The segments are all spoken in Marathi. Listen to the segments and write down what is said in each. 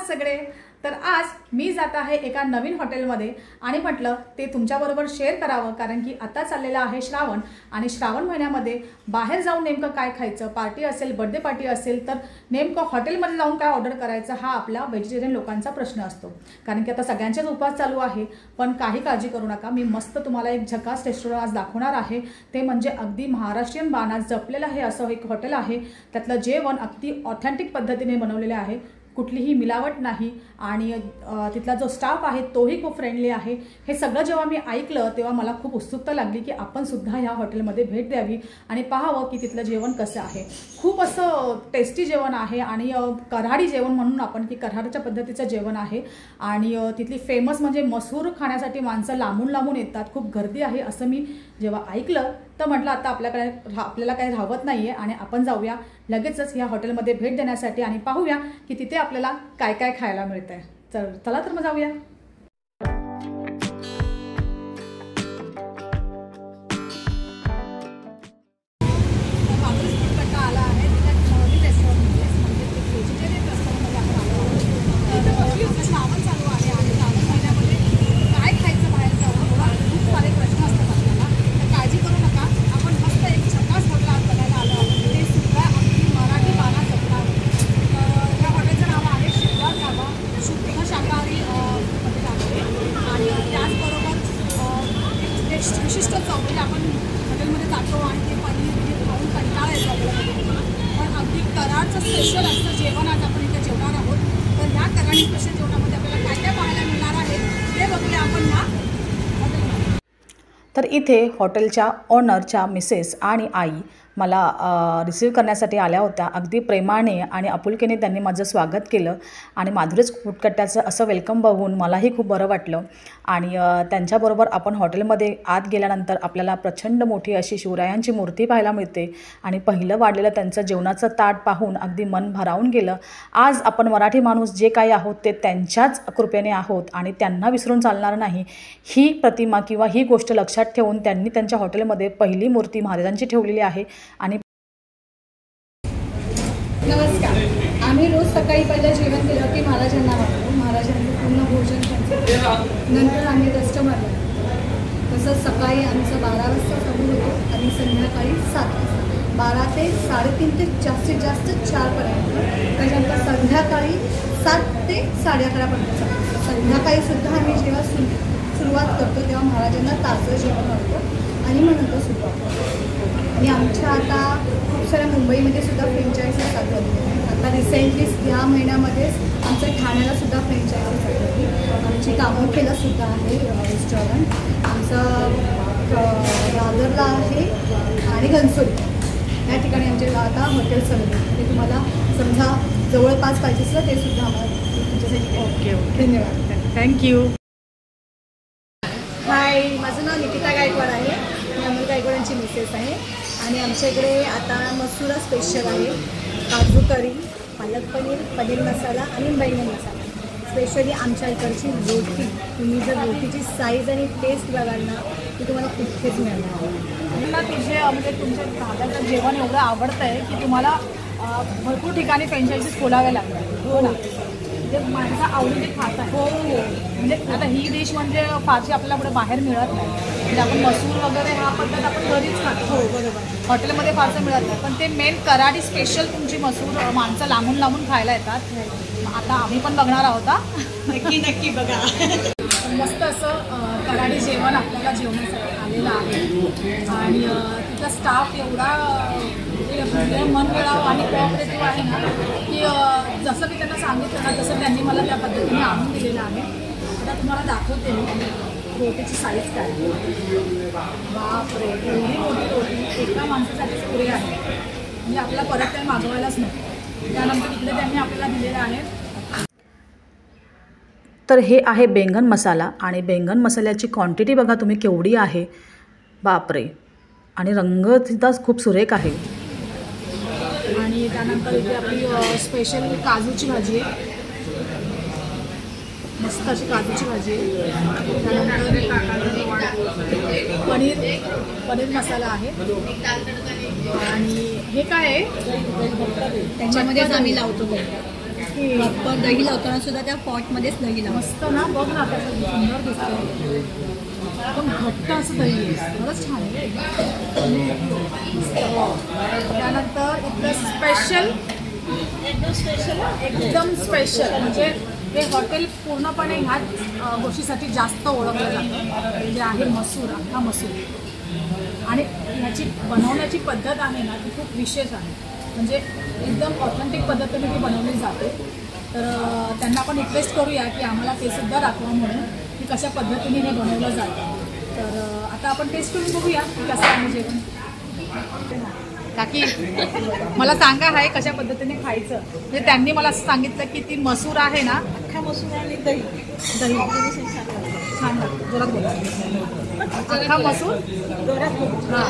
आहात सगळे? तर आज मी जात आहे एका नवीन हॉटेलमध्ये आणि म्हटलं ते तुमच्याबरोबर शेअर करावं, कारण की आता चाललेला आहे श्रावण आणि श्रावण महिन्यामध्ये बाहेर जाऊन नेमकं काय खायचं, पार्टी असेल, बर्थडे पार्टी असेल तर नेमकं हॉटेलमध्ये जाऊन काय ऑर्डर करायचं हा आपला व्हेजिटेरियन लोकांचा प्रश्न असतो. कारण की आता सगळ्यांचेच उपवास चालू आहे. पण काही काळजी करू नका, मी मस्त तुम्हाला एक झकास रेस्टॉरंट आज दाखवणार आहे. ते म्हणजे अगदी महाराष्ट्रीयन बाणात जपलेलं आहे असं एक हॉटेल आहे. त्यातलं जेवण अगदी ऑथेंटिक पद्धतीने बनवलेले आहे, कुठलीही मिलावट नाही आणि तिथला जो स्टाफ आहे तोही खूप फ्रेंडली आहे. हे सगळं जेव्हा मी ऐकलं तेव्हा मला खूप उत्सुकता लागली की आपण सुद्धा ह्या हॉटेलमध्ये भेट द्यावी आणि पाहावं की तिथलं जेवण कसं आहे. खूप असं टेस्टी जेवण आहे आणि कऱ्हाडी जेवण म्हणून आपण की कऱ्हाडच्या पद्धतीचं जेवण आहे. आणि तिथली फेमस म्हणजे मसूर खाण्यासाठी माणसं लांबून लांबून येतात, खूप गर्दी आहे असं मी जेव्हा ऐकलं तर म्हटलं आता आपल्याला काही राहत नाही आहे आणि आपण जाऊया लगेचच ह्या हॉटेलमध्ये भेट देण्यासाठी आणि पाहूया की तिथे आपल्याला काय काय खायला मिळतंय. चला तर मग जाऊया. विशिष्ट चौकडी आपण हॉटेलमध्ये जातो आणि ते पनीर खाऊन कंटाळा येतो आपल्याला, पण अगदी कराडचं स्पेशल असं जेवण आज आपण इथे जेवणार आहोत. तर ह्या कराडी स्पेशल जेवणामध्ये आपल्याला काय काय पाहायला मिळणार आहे ते बघूया आपण ह्या हॉटेलमध्ये. तर इथे हॉटेलच्या ओनरच्या मिसेस आणि आई मला रिसीव्ह करण्यासाठी आल्या होत्या. अगदी प्रेमाने आणि आपुलकीने त्यांनी माझं स्वागत केलं आणि माधुरीच फुटकट्ट्याचं असं वेलकम बघून मलाही खूप बरं वाटलं. आणि त्यांच्याबरोबर आपण हॉटेलमध्ये आत गेल्यानंतर आपल्याला प्रचंड मोठी अशी शिवरायांची मूर्ती पाहायला मिळते आणि पहिलं वाढलेलं त्यांचं जेवणाचं ताट पाहून अगदी मन भारावून गेलं. आज आपण मराठी माणूस जे काही आहोत ते त्यांच्याच कृपेने आहोत आणि त्यांना विसरून चालणार नाही. ही प्रतिमा किंवा ही गोष्ट लक्षात ठेवून त्यांनी त्यांच्या हॉटेलमध्ये पहिली मूर्ती महाराजांची ठेवलेली आहे. आणि नमस्कार, आम्ही रोज सकाळी पहिलं जेवण केलं की महाराजांना वाटतो, महाराजांचं पूर्ण भोजन नंतर आम्ही कस्टमरला. तसंच सकाळी आमचं 12 वाजता चालू होतो आणि संध्याकाळी 7 वाजता, 12 ते 3:30 ते जास्तीत जास्त 4पर्यंत. त्याच्यानंतर संध्याकाळी 7 ते 11:30पर्यंत चालतो. संध्याकाळीसुद्धा आम्ही जेव्हा सुरुवात करतो तेव्हा महाराजांना ताजं जेवण वाटतो आणि मग नंतर सुरुवात करतो. आणि आमच्या आता खूप साऱ्या मुंबईमध्ये सुद्धा फ्रँचायझी चालू होती. आता रिसेंटली ह्या महिन्यामध्येच आमचं ठाण्याला सुद्धा फ्रँचायझी चालू होती. आमची कामोठेला सुद्धा आहे रेस्टॉरंट, आमचं दादरला आहे आणि घनसोली या ठिकाणी आमचे आता हॉटेल चालू आहे. ते तुम्हाला समजा जवळपास पाहिजे असलं ते सुद्धा आम्हाला तुमच्यासाठी. ओके, धन्यवाद, थँक्यू. हाय, माझं नाव निकिता गायकवाड आहे. मी अमोल गायकवाडांची मिसेस आहे आणि आमच्या इकडे आता मसुरा स्पेशल आहे, काजू करी, पालक पनीर, पनीर मसाला आणि बैंगन मसाला. स्पेशली आमच्या इकडची रोटी, तुम्ही जर रोटीची साईज आणि टेस्ट बघाल ना ती तुम्हाला कुठेच मिळणार. मला तिथे म्हणजे तुमच्या भागाचं जेवण एवढं आवडतं आहे की तुम्हाला भरपूर ठिकाणी फ्रँचायझीज खोलाव्या लागतात. हो ना, जे माणसं आवडीने खातात. हो हो, म्हणजे आता ही डिश म्हणजे फारशी आपल्याला पुढे बाहेर मिळत नाही. म्हणजे आपण मसूर वगैरे हा पद्धत आपण घरीच खातो. हो बरोबर, हॉटेलमध्ये फारसं मिळत नाही. पण ते मेन कराडी स्पेशल तुमची मसूर माणसं लांबून लांबून खायला येतात. आता आम्ही पण बघणार आहोत. नक्की बघा. मस्त असं कराडी जेवण आपल्याला जेवणासाठी आलेलं आहे आणि तिथला स्टाफ एवढा मन मिळावं आणि कोऑपरेटिव्ह आहे ना की जसं मी त्यांना सांगितलं ना तसं त्यांनी मला त्या पद्धतीने आणून दिलेलं आहे. आता तुम्हाला दाखवते मी रोटीची साईज काय. बापरे, एवढी मोठी रोटी एका माणसासाठीच पुरे आहे. म्हणजे आपल्याला परत काही मागवायलाच नको. त्यानंतर इकडे त्यांनी आपल्याला दिलेलं आहे. तर हे आहे बैंगन मसाला आणि बैंगन मसाल्याची क्वांटिटी बघा तुम्ही केवढी आहे. बापरे, आणि रंगसुद्धा खूप सुरेख आहे. आणि त्यानंतर इथे आपली स्पेशल काजूची भाजी आहे, मस्त अशी काजूची भाजी आहे. त्यानंतर पनीर मसाला आहे. आणि हे काय आहे त्याच्यामध्येच आम्ही लावतो. ओके. प्रॉपर दही लावताना सुद्धा त्या पॉटमध्येच दही लावतो. मस्त ना, बघ ना कसं सुंदर दिसतं. एकदम घट्ट असं दही आहे, खरंच छान आहे. त्यानंतर इथलं स्पेशल, एकदम स्पेशल म्हणजे हे हॉटेल पूर्णपणे ह्याच गोष्टीसाठी जास्त ओळखलं जातं, जे आहे मसूर, अख्खा मसूर. आणि ह्याची बनवण्याची पद्धत आहे ना ती खूप विशेष आहे, म्हणजे एकदम ऑथेंटिक पद्धतीने ती बनवली जाते. तर त्यांना आपण रिक्वेस्ट करूया की आम्हाला ते सुद्धा दाखवा म्हणून की कशा पद्धतीने हे बनवलं जातं. तर आता आपण टेस्ट करून बघूया की कसं आहे जेवण. काकी मला सांगा आहे कशा पद्धतीने खायचं. म्हणजे त्यांनी मला असं सांगितलं की ती मसूर आहे ना, अख्खा मसूर आणि दही दही छान लागतं. जोरात बोला. अख्खा मसूर, हां,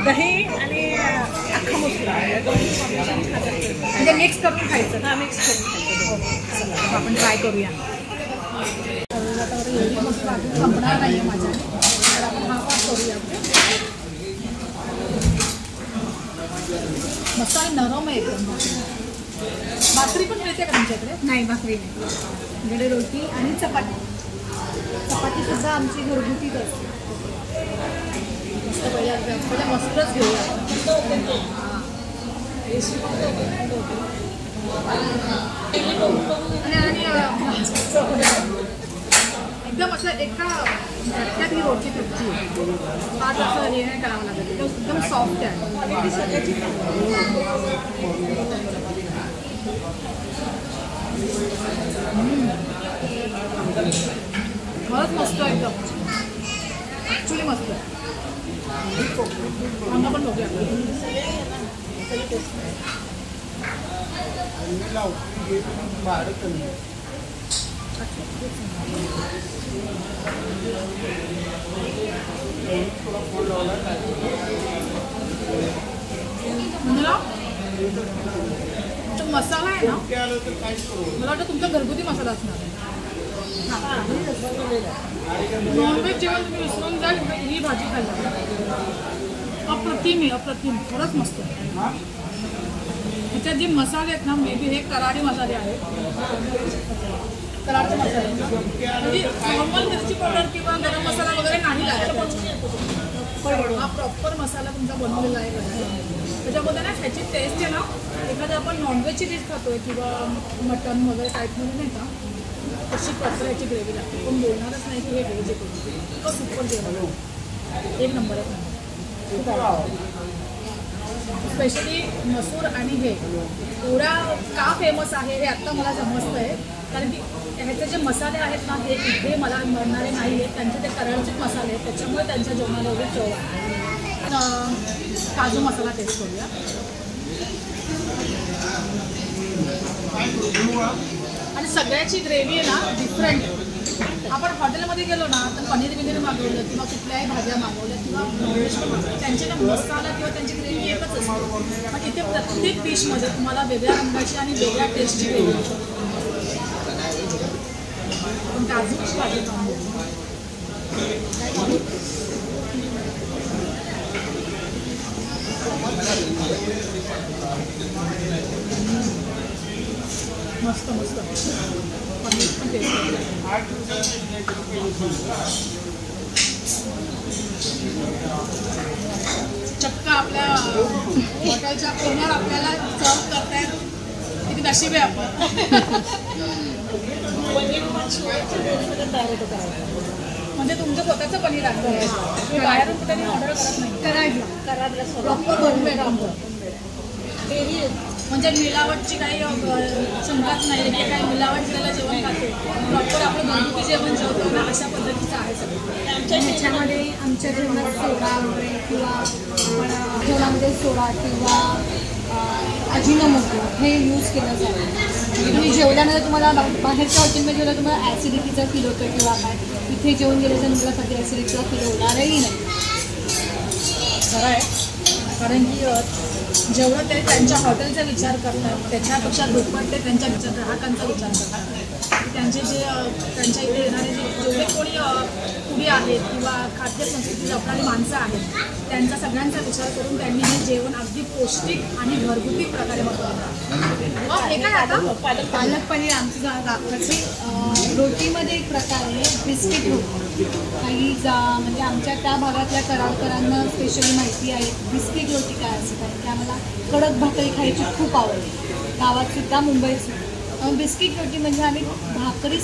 दही आणि अख्खा मसूर म्हणजे मिक्स करून खायचं. हा मिक्स करून आपण ट्राय करूया. एवढी मोठी भाकरी संपणार नाही आहे माझ्या, तर आपण हा पास करूया. मस्त आणि नरम आहे एकदम भाकरी पण मिळते का तुमच्याकडे? नाही, भाकरी नाही. आमच्याकडे रोटी आणि चपाती. चपातीसुद्धा आमची घरगुतीच असते. मस्त पहिल्या मस्तच घेऊया. एकदम असं एका झटक्यात ही रोटी तुटची, आज असं हे नाही करावं लागेल. एकदम सॉफ्ट आहे. खरंच मस्त आहे एकदम, ॲक्च्युली मस्त आहे. आम्हाला पण बघूया. तो मसाला आहे ना, मला वाटतं तुमचा घरगुती मसाला असणार. नॉनव्हेज जेवण तुम्ही विसरून जाल ही भाजी खायला. अप्रतिम आहे, अप्रतिम. खरंच मस्त. ह्याच्यात जे मसाले आहेत ना, मे बी हे कराडी मसाले आहेत, कराडचे मसाले. म्हणजे नॉर्मल मिरची पावडर किंवा गरम मसाला वगैरे नाही लागत. हा प्रॉपर मसाला तुमचा बनवलेला आहे. त्याच्यामध्ये ना ह्याची टेस्ट आहे ना, एखादं आपण नॉनव्हेजची डिश खातोय किंवा मटन वगैरे टाईपमध्ये नाही का, तशी प्रॉपर ह्याची ग्रेव्ही लागते. पण बोलणारच नाही की हे व्हेज आहे. इतकं सुपर जेवण, एक नंबर आहे. स्पेशली मसूर आणि हे एवढा का फेमस आहे हे आत्ता मला समजतं आहे. कारण की ह्याचे जे मसाले आहेत ना, हे इथे मला मिळणारे नाही आहेत. त्यांचे ते कराडचे मसाले आहेत, त्याच्यामुळे त्यांच्या जेवणाला एवढी चव आहे. काजू मसाला टेस्ट करूया. आणि सगळ्याची ग्रेव्ही आहे ना डिफरंट. आपण हॉटेलमध्ये गेलो ना तर पनीर बिनीर मागवलं किंवा कुठल्याही भाज्या मागवल्या किंवा नॉनव्हेज त्यांचे ना मसाला किंवा त्यांची ग्रेव्ही एकच असते. पण इथे प्रत्येक डिशमध्ये तुम्हाला वेगळ्या रंगाची आणि वेगळ्या टेस्टची ग्रेव्ही मिळते. आपण काजूची भाजी खाऊन मस्त मस्त पनीर पण टेस्ट. चक्क आपल्या हॉटेलच्या ओनर आपल्याला सर्व करतायत. किती नशीब आहे आपण. म्हणजे तुमचं स्वतःचं पनीर आहे, तुम्ही बाहेरून कुठे ऑर्डर करत नाही. कराडला प्रॉपर बनवून आहे आमचं. म्हणजे मिलावटची काही शंकाच नाही की काही मिलावट केलेलं जेवण खातो. प्रॉपर आपण घरगुती जेवण जेवतो ना, अशा पद्धतीचं आहे सगळं. ह्याच्यामध्ये आमच्या जेवणात सोडा वगैरे किंवा आपण जेवणामध्ये सोडा किंवा अजिनोमोटो हे यूज केलं जातं. तुम्ही जेवल्यानंतर तुम्हाला बाहेरच्या हॉटेलमध्ये जेवलं तुम्हाला ॲसिडिटीचा फील होतो किंवा काय, इथे जेवण गेल्याच्या नंतर कधी ॲसिडिटीचा फील होणारही नाही. खरं आहे. कारण की जेवढं ते त्यांच्या हॉटेलचा विचार करतात त्याच्यापेक्षा दुप्पट ते त्यांच्या ग्राहकांचा विचार करतात. त्यांचे जे त्यांच्या इथे येणारे जेवढे कोणी पुढे आहेत किंवा खाद्य संस्कृती जपणारी माणसं आहेत त्यांचा सगळ्यांचा विचार करून त्यांनी हे जेवण अगदी पौष्टिक आणि घरगुती प्रकारे बनवलं. हे काय आता पालक पनीर आमचं गावाची रोटीमध्ये एक प्रकार आहे बिस्किट रोटी. काही म्हणजे आमच्या त्या भागातल्या कराडकरांना स्पेशली माहिती आहे बिस्किट रोटी काय असते, कारण की आम्हाला कडक भाकरी खायची खूप आवडते गावातसुद्धा मुंबईतसुद्धा. बिस्किट रोटी म्हणजे आम्ही भाकरी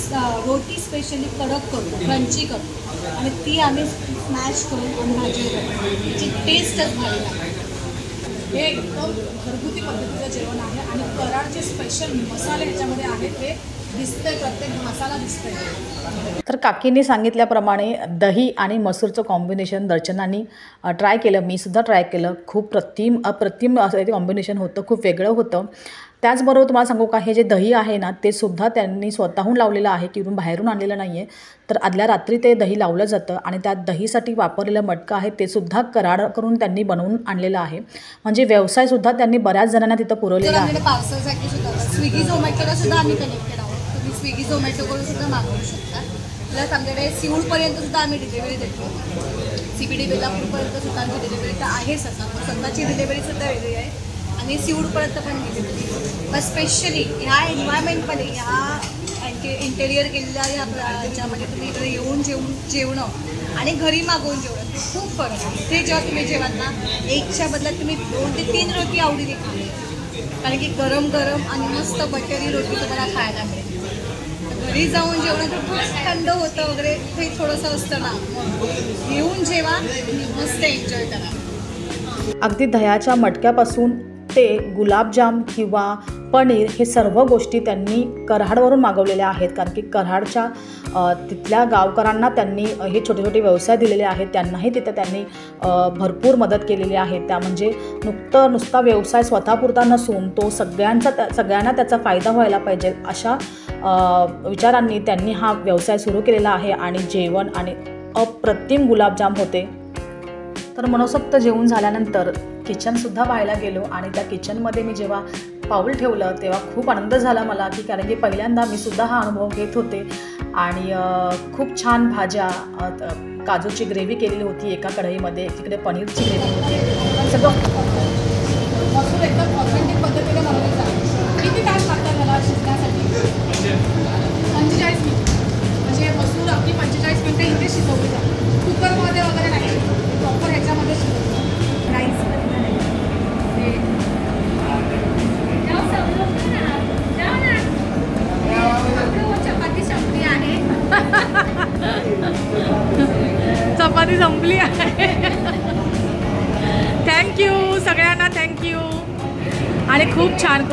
रोटी स्पेशली कडक करतो, क्रंची करतो आणि ती आम्ही स्मॅश करून आम्ही भाजी करतो. त्याची टेस्टच भारी लागते. हे एकदम घरगुती पद्धतीचं जेवण आहे आणि कराडचे स्पेशल मसाले ह्याच्यामध्ये आहेत. हे दिसतंय, प्रत्येक मसाला दिसतंय. तर काकींनी सांगितल्याप्रमाणे दही आणि मसूरचं कॉम्बिनेशन दर्शनांनी ट्राय केलं, मी सुद्धा ट्राय केलं. खूप अप्रतिम असं ते कॉम्बिनेशन होतं, खूप वेगळं होतं. त्याचबरोबर तुम्हाला सांगू का, हे जे दही आहे ना ते सुद्धा त्यांनी स्वतःहून लावलेलं आहे, किंवा बाहेरून आणलेलं नाही आहे. तर आदल्या रात्री ते दही लावलं जातं आणि त्या दहीसाठी वापरलेलं मटकं आहे ते सुद्धा कराड करून त्यांनी बनवून आणलेलं आहे. म्हणजे व्यवसायसुद्धा त्यांनी बऱ्याच जणांना तिथं पुरवलेला आहे. पार्सलसाठी सुद्धा स्विगी झोमॅटोला सुद्धा आम्ही कनेक्टेड आहोत. तुम्ही स्विगी झोमॅटोकडून सुद्धा मागवू शकता. प्लस आमच्याकडे सिऊलपर्यंत सुद्धा आम्ही डिलिव्हरी देतो. CBD बेलापूरपर्यंत सुद्धा आमची डिलिव्हरी तर आहेच. आता स्वतःची डिलिव्हरी सुद्धा वेगळी आहे आणि सिऊडपर्यंत पण डिलिव्हरी. पण स्पेशली ह्या एन्व्हायरमेंटमध्ये ह्या इंटेरियर केलेल्या ह्याच्यामध्ये तुम्ही इकडे येऊन जेवणं आणि घरी मागवून जेवणं खूप फरक आहे. इथे जेव्हा तुम्ही जेवण ना एकच्या बदल्यात तुम्ही 2 ते 3 रोटी आवडीने खाली, कारण की गरम गरम आणि मस्त बटरी रोटी तुम्हाला खायला मिळेल. घरी जाऊन जेवण तर खूप थंड होतं वगैरे, ते थोडंसं असतं ना, येऊन जेवा मस्त एन्जॉय करा. अगदी दह्याच्या मटक्यापासून ते गुलाबजाम किंवा पनीर हे सर्व गोष्टी त्यांनी कराडवरून मागवलेल्या आहेत. कारण की कराडच्या तिथल्या गावकरांना त्यांनी हे छोटे छोटे व्यवसाय दिलेले आहेत, त्यांनाही तिथं त्यांनी भरपूर मदत केलेली आहे. त्या म्हणजे नुसता व्यवसाय स्वतःपुरता नसून तो सगळ्यांना त्याचा फायदा व्हायला पाहिजे अशा विचारांनी त्यांनी हा व्यवसाय सुरू केलेला आहे. आणि जेवण आणि अप्रतिम गुलाबजाम होते. तर मनसोक्त जेवून झाल्यानंतर किचनसुद्धा पाहायला गेलो आणि त्या किचनमध्ये मी जेव्हा पाऊल ठेवलं तेव्हा खूप आनंद झाला मला, की कारण की पहिल्यांदा मी सुद्धा हा अनुभव घेत होते. आणि खूप छान भाज्या, काजूची ग्रेव्ही केलेली होती एका कढईमध्ये, तिकडे पनीरची ग्रेव्ही होती. सगळं मसूर एकदम ऑथेंटिक पद्धतीने बनवलं जातं. किती तास लागतात त्याला शिजण्यासाठी? 45 मिनिट. म्हणजे मसूर अगदी 45 मिनिटं इथे शिजवली जाते, कुकरमध्ये वगैरे नाही, प्रॉपर ह्याच्यामध्ये शिजवलं. राईस चपाती संपली आहे. थँक्यू सगळ्यांना, थँक्यू. आणि खूप छान